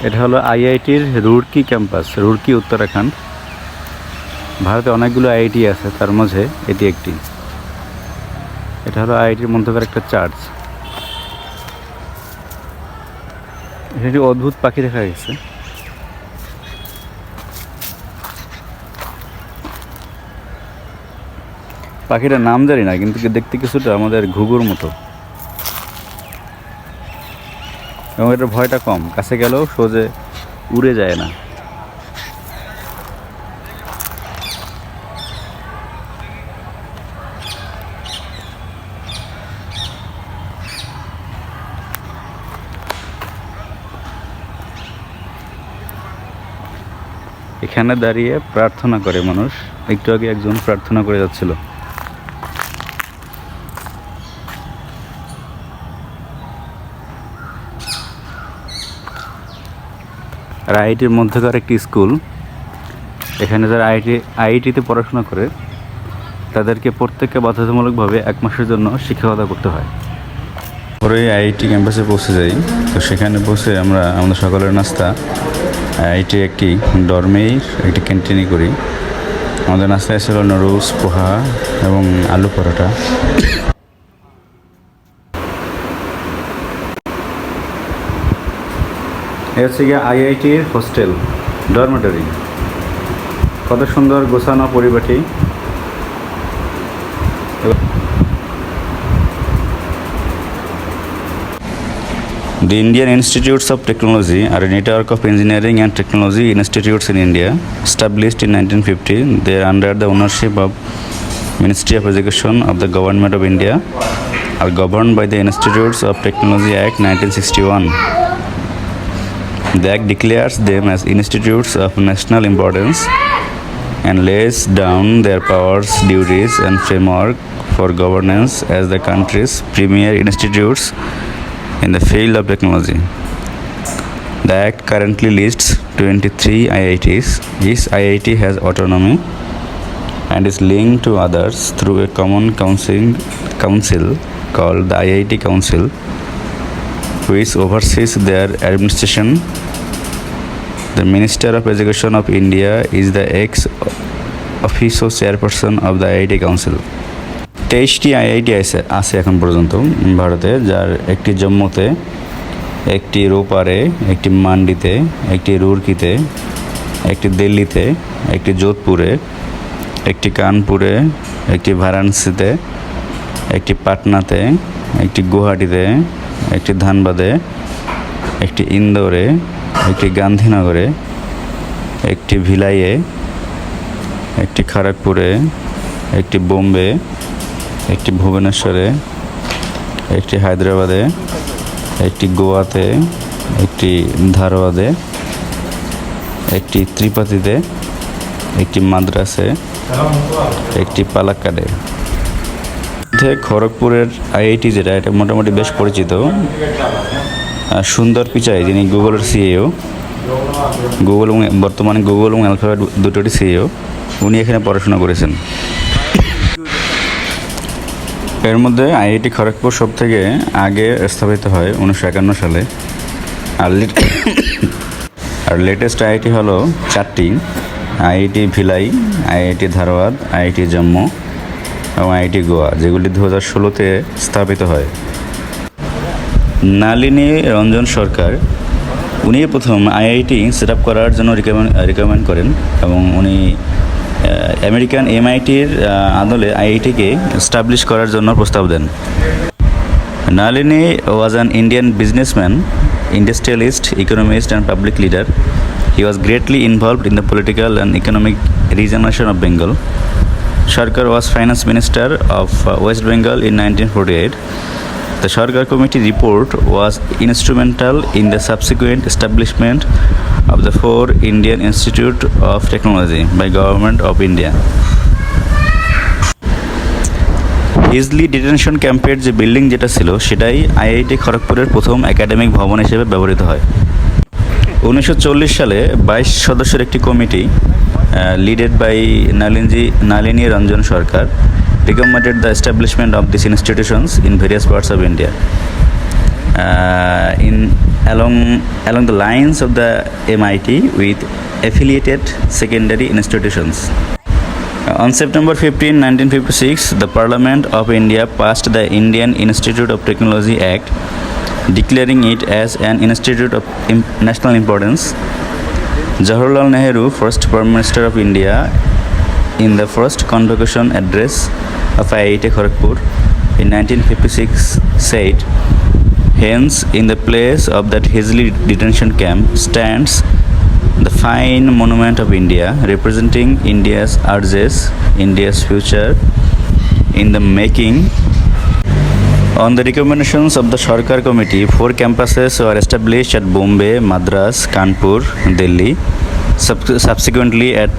এটা হলো আইআইটির রুড়কি ক্যাম্পাস, রুড়কি উত্তরাখণ্ড। ভারতে অনেকগুলো আইআইটি আছে, তার মাঝে এটি একটি। এটা হলো আইআইটির মধ্যকার একটা চার্চ। এটি অদ্ভুত পাখি দেখা গেছে। পাখিটার নাম জানি না, কিন্তু দেখতে কিছুটা আমাদের ঘুঘুর মতো, এবং এটার ভয়টা কম, কাছে গেলেও সোজে উড়ে যায় না। এখানে দাঁড়িয়ে প্রার্থনা করে মানুষ। একটু আগে একজন প্রার্থনা করে যাচ্ছিল। আর আইআইটির মধ্যকার একটি স্কুল। এখানে যারা আইআইটিতে পড়াশোনা করে তাদেরকে প্রত্যেককে বাধ্যতামূলকভাবে 1 মাসের জন্য শিক্ষকতা করতে হয়। পরে আইআইটি ক্যাম্পাসে পৌঁছে যাই। তো সেখানে পৌঁছে আমরা আমাদের সকালের নাস্তা আইআইটি একটি ডরমেই একটি ক্যান্টিনে করি। আমাদের নাস্তায় ছিল নুডলস, পোহা এবং আলু পরোটা। এ হচ্ছে গিয়ে আইআইটির হোস্টেল, ডরমেটরি। কত সুন্দর গোছানো পরিপাটি। The Indian Institutes of Technology are a network of engineering and technology institutes in India. Established in 1950, they are under the ownership of Ministry of Education of the Government of India, are governed by the Institutes of Technology Act 1961. The Act declares them as institutes of national importance and lays down their powers, duties, and framework for governance as the country's premier institutes in the field of technology. The Act currently lists 23 IITs. Each IIT has autonomy and is linked to others through a common council called the IIT Council, which oversees their administration. The Minister of Education of India is the ex-officio chairperson of the IIT Council. 23টি IIT আছে এখন পর্যন্ত ভারতে, যার একটি জম্মুতে, একটি রোপারে, একটি মান্ডিতে, একটি রুরকিতে, একটি দিল্লিতে, একটি যোধপুরে, একটি কানপুরে, একটি বারাণসীতে, একটি পাটনাতে, একটি গুয়াহাটিতে, একটি ধানবাদে, একটি ইন্দোরে, একটি গান্ধীনগরে, একটি ভিলাইয়ে, একটি খড়গপুরে, একটি বোম্বে, একটি ভুবনেশ্বরে, একটি হায়দ্রাবাদে, একটি গোয়াতে, একটি ধারওয়াদে, একটি ত্রিপাতিতে, একটি মাদ্রাসে, একটি পালাক্কাডে। খড়গপুরের আইআইটি যেটা, এটা মোটামুটি বেশ পরিচিত। সুন্দর পিচাই, যিনি গুগলের সিইও, বর্তমানে গুগল এবং অ্যালফাবেট দুটোরই সিইও, উনি এখানে পড়াশোনা করেছেন। এর মধ্যে আইআইটি খড়গপুর সব থেকে আগে স্থাপিত হয় 1951 সালে। আর লেটেস্ট আইআইটি হলো 4টি: IIT Bhilai, IIT Dharwad, IIT Jammu এবং আইআইটি গোয়া, যেগুলি 2016-তে স্থাপিত হয়। নালিনী রঞ্জন সরকার, উনি প্রথম আইআইটি সেট আপ করার জন্য রিকমেন্ড করেন, এবং উনি আমেরিকান এমআইটির আদলে আইআইটিকে এস্টাবলিশ করার জন্য প্রস্তাব দেন। Nalini was an Indian businessman, industrialist, economist, and public leader. He was greatly involved in the political and economic regeneration of Bengal. Sarkar was finance minister of West Bengal in 1948. The Sarkar Committee report was instrumental in the subsequent establishment of the 4 Indian Institute of Technology by Government of India. Hijli detention ক্যাম্পের যে building যেটা ছিল, সেটাই IIT খড়গপুরের প্রথম academic ভবন হিসেবে ব্যবহৃত হয়। 1940 সালে 22 সদস্যের একটি কমিটি leaded by Nalini Ranjan Sarkar recommended the establishment of these institutions in various parts of India. in along the lines of the MIT with affiliated secondary institutions. On September 15, 1956, the Parliament of India passed the Indian Institute of Technology Act, declaring it as an institute of national importance. Jawaharlal Nehru, first Prime Minister of India, in the first convocation address of IIT Kharagpur in 1956 said, "Hence, in the place of that Hizli detention camp stands the fine monument of India, representing India's urges, India's future in the making." On the recommendations of the Sarkar Committee, 4 campuses were established at Bombay, Madras, Kanpur, Delhi. Subsequently, at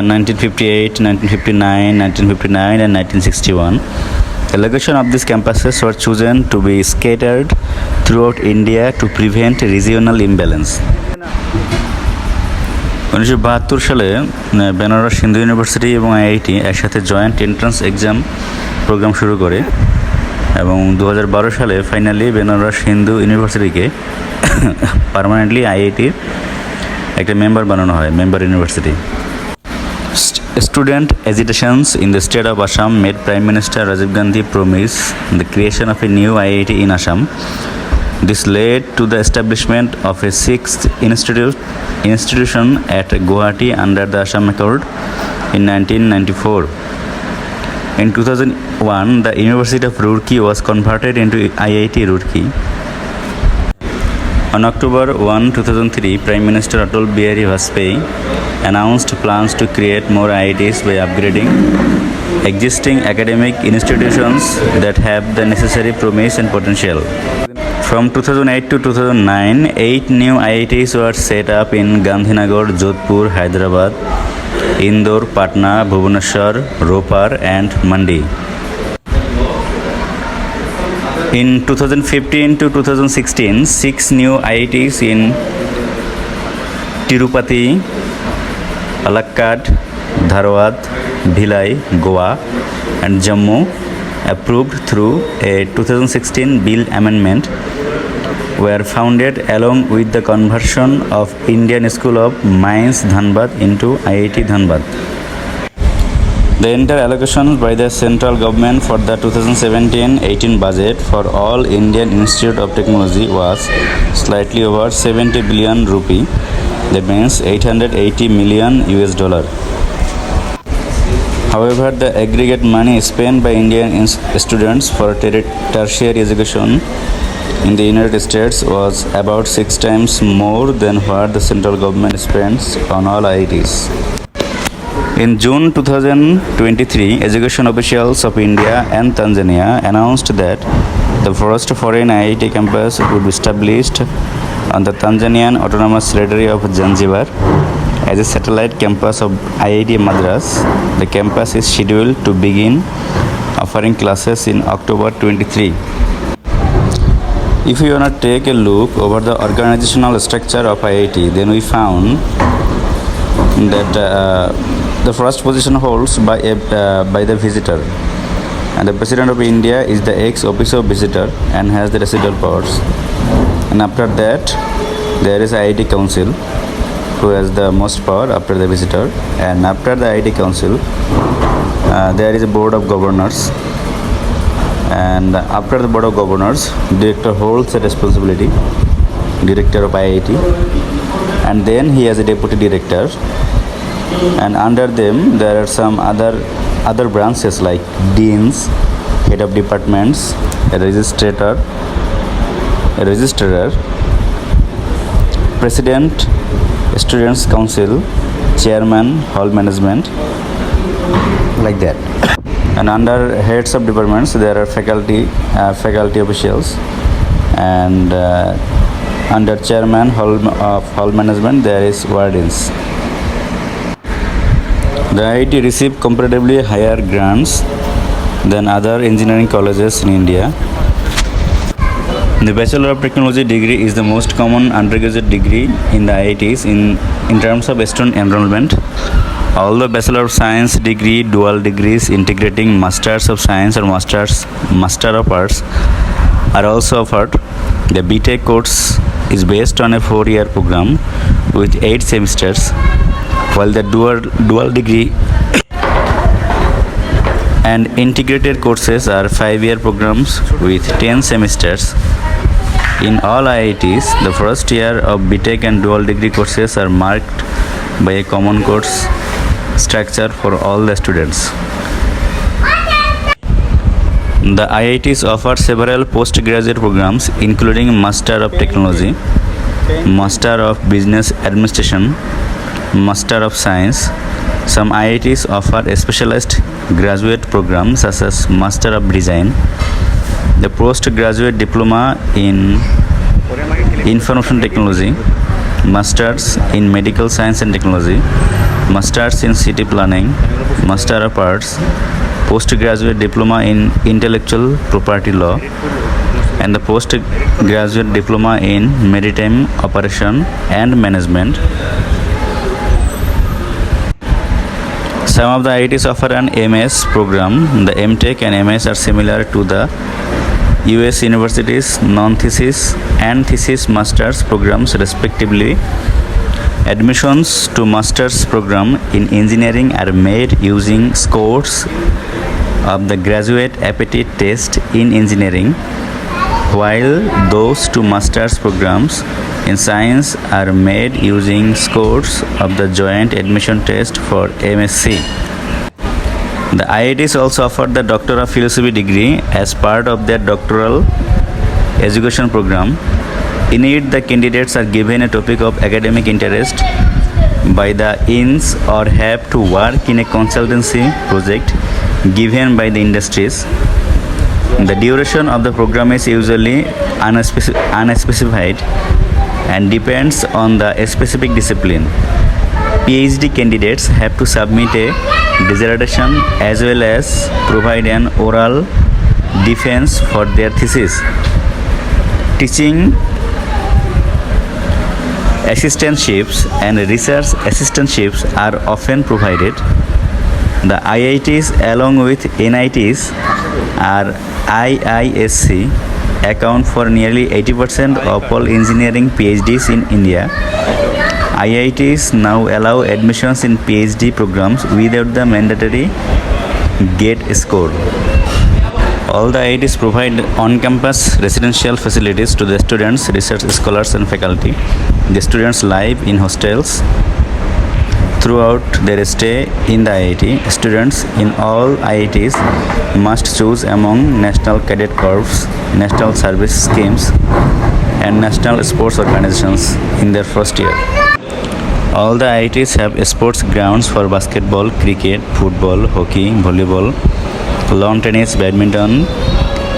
1958, 1959, 1959, and 1961, a location of these campuses were chosen to be scattered throughout India to prevent regional imbalance. 1972 সালে Benaras Hindu university এবং IIT একসাথে joint entrance exam programme শুরু করে এবং 2012 সালে finally Benaras Hindu ইউনিভার্সিটিকে permanently আইআইটির একটা member বানানো হয়, member university. Student agitations in the state of Assam made Prime Minister Rajiv Gandhi promise the creation of a new IIT in Assam. This led to the establishment of a 6th institution at Guwahati under the Assam Accord in 1994. In 2001, the University of Roorkee was converted into IIT Roorkee. On October 1, 2003, Prime Minister Atal Bihari Vajpayee announced plans to create more IITs by upgrading existing academic institutions that have the necessary promise and potential. From 2008 to 2009, 8 new IITs were set up in Gandhinagar, Jodhpur, Hyderabad, Indore, Patna, Bhubaneswar, Ropar, and Mandi. In 2015 to 2016, 6 new IITs in Tirupati, Palakkad, Dharwad, Bhilai, Goa, and Jammu, approved through a 2016 bill amendment, were founded along with the conversion of Indian School of Mines Dhanbad into IIT Dhanbad. The entire allocation by the central government for the 2017-18 budget for all Indian Institute of Technology was slightly over 70 billion rupee. That means 880 million US dollar. However, the aggregate money spent by Indian students for tertiary education in the United States was about 6 times more than what the central government spends on all IITs. In June 2023, education officials of India and Tanzania announced that the first foreign IIT campus would be established on the Tanzanian Autonomous Territory of Zanzibar as a satellite campus of IIT Madras. The campus is scheduled to begin offering classes in October 23. If we want to take a look over the organizational structure of IIT, then we found that the first position holds by the visitor, and the President of India is the ex officio visitor and has the residual powers. And after that, there is IIT Council, who has the most power after the visitor. And after the IIT Council, there is a Board of Governors. And after the Board of Governors, Director holds the responsibility, Director of IIT. And then he has a Deputy Director. And under them, there are some other branches like Deans, Head of Departments, a registrar, President, Students' Council, Chairman, Hall Management, like that. And under heads of departments, there are faculty officials, and under Chairman of Hall Management, there is wardens. The IIT received comparatively higher grants than other engineering colleges in India. The Bachelor of Technology degree is the most common undergraduate degree in the IITs in terms of student enrollment. Although Bachelor of Science degree, dual degrees integrating Masters of Science or Master of Arts are also offered, The BTech course is based on a 4-year program with 8 semesters, while the dual degree and integrated courses are 5-year programs with 10 semesters. In all IITs, the first year of BTech and dual degree courses are marked by a common course structure for all the students. The IITs offer several postgraduate programs including Master of Technology, Master of Business Administration, Master of Science. Some IITs offer a specialized graduate program such as Master of Design, the postgraduate diploma in Information Technology, Masters in Medical Science and Technology, Masters in City Planning, Master of Arts, postgraduate diploma in Intellectual Property Law, and the postgraduate diploma in Maritime Operation and Management. Some of the IITs offer an MS program. The MTech and MS are similar to the US universities' non-thesis and thesis masters programs respectively. Admissions to master's program in engineering are made using scores of the graduate aptitude test in engineering, while those to master's programs in science are made using scores of the joint admission test for MSc. The IITs also offer the Doctor of Philosophy degree as part of their doctoral education program. In it, the candidates are given a topic of academic interest by the IINs or have to work in a consultancy project given by the industries. The duration of the program is usually unspecified and depends on the specific discipline. PhD candidates have to submit a dissertation as well as provide an oral defense for their thesis. Teaching assistantships and research assistantships are often provided. The IITs along with NITs or IISc account for nearly 80% of all engineering PhDs in India. IITs now allow admissions in PhD programs without the mandatory GATE score. All the IITs provide on-campus residential facilities to the students, research scholars and faculty. The students live in hostels throughout their stay in the IIT. Students in all IITs must choose among National Cadet Corps, National Service Schemes and National Sports Organizations in their first year. All the IITs have sports grounds for basketball, cricket, football, hockey, volleyball, lawn tennis, badminton,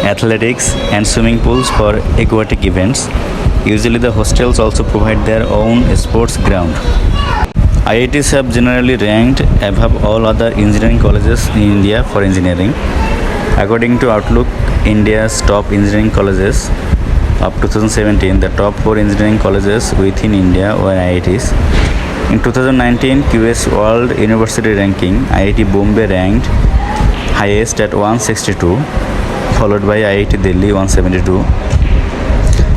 athletics and swimming pools for aquatic events. Usually the hostels also provide their own sports ground. IITs have generally ranked above all other engineering colleges in India for engineering. According to Outlook, India's top engineering colleges of 2017, the top 4 engineering colleges within India were IITs. In 2019 QS World University Ranking, IIT Bombay ranked highest at 162, followed by IIT Delhi 172,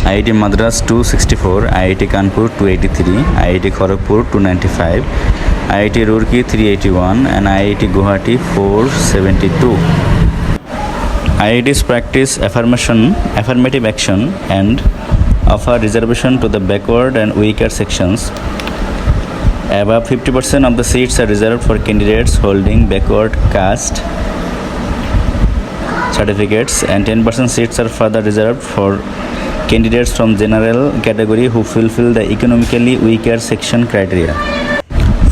IIT Madras 264, IIT Kanpur 283, IIT Kharagpur 295, IIT Roorkee 381 and IIT Guwahati 472. IITs practice affirmative action and offer reservation to the backward and weaker sections. Above 50% of the seats are reserved for candidates holding backward caste certificates and 10% seats are further reserved for candidates from general category who fulfill the economically weaker section criteria.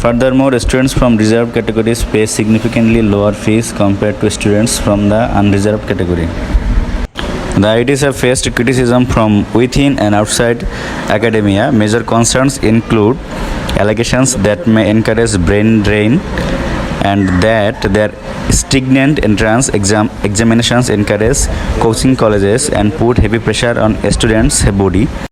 Furthermore, students from reserved categories pay significantly lower fees compared to students from the unreserved category. The IITs have faced criticism from within and outside academia. Major concerns include allegations that may encourage brain drain and that their stringent entrance examinations encourage coaching colleges and put heavy pressure on students' body.